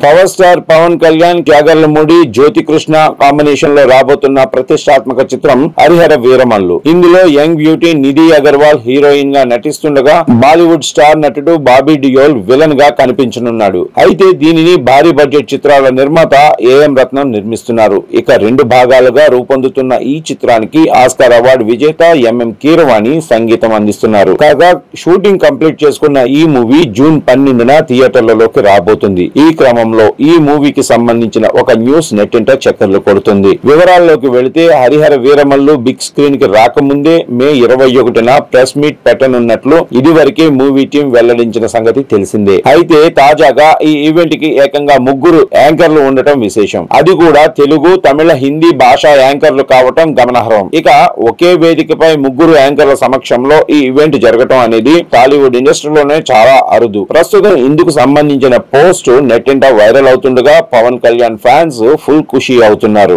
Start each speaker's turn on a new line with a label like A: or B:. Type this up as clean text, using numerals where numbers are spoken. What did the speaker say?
A: Power star Pawan Kalyan, Tyagarlamudi, Jyothikrishna combination లో రాబోతున్న ప్రతిష్టాత్మక చిత్రం హరిహర వీరమల్లు. ఇందులో young beauty Nidhhi Agarwal heroine గా నటిస్తుండగా బాలీవుడ్ స్టార్ నటుడు బాబీ డియోల్ విలన్ గా కనిపించనున్నాడు. అయితే దీనిని భారీ బడ్జెట్ చిత్రాల నిర్మాత ఏఎం రత్నం నిర్మిస్తున్నారు. ఇక 2 భాగాలుగా రూపొందుతున్న ఈ చిత్రానికి ఆస్కార్ అవార్డు విజేత ఎంఎం కీరవాణి సంగీతం అందిస్తున్నారు. కాగా షూటింగ్ కంప్లీట్ చేసుకున్న ఈ మూవీ జూన్ 12న థియేటర్లలోకి రాబోతుంది. ఈ క్రమంలో ఈ మూవీకి సంబంధించిన ఒక న్యూస్ నెట్టింట చక్కర్లు కొడుతుంది. వివరాల్లోకి వెళితే హరిహర వీరమల్లు బిగ్ స్క్రీన్ కి రాకముందే మే 21న ప్రెస్ మీట్ పెట్టనున్నట్లు ఇదివరకే మూవీ టీం వెల్లడించిన సంగతి తెలిసిందే. అయితే తాజాగా ఈ ఈవెంట్ కి ఏకంగా 3 యాంకర్లు ఉండటం విశేషం. అది కూడా తెలుగు, తమిళ, హిందీ భాషా యాంకర్లు కావటం గమనార్హం. ఇక ఒకే వేదికపై 3 యాంకర్ల సమక్షంలో ఈ ఈవెంట్ జరగటం అనేది టాలీవుడ్ ఇండస్ట్రీలోనే చాలా అరుదు. ప్రస్తుతం ఇందుకు సంబంధించిన పోస్ట్ నెట్టింట వైరల్ అవుతుండగా పవన్ కళ్యాణ్ ఫ్యాన్స్ ఫుల్ ఖుషి అవుతున్నారు.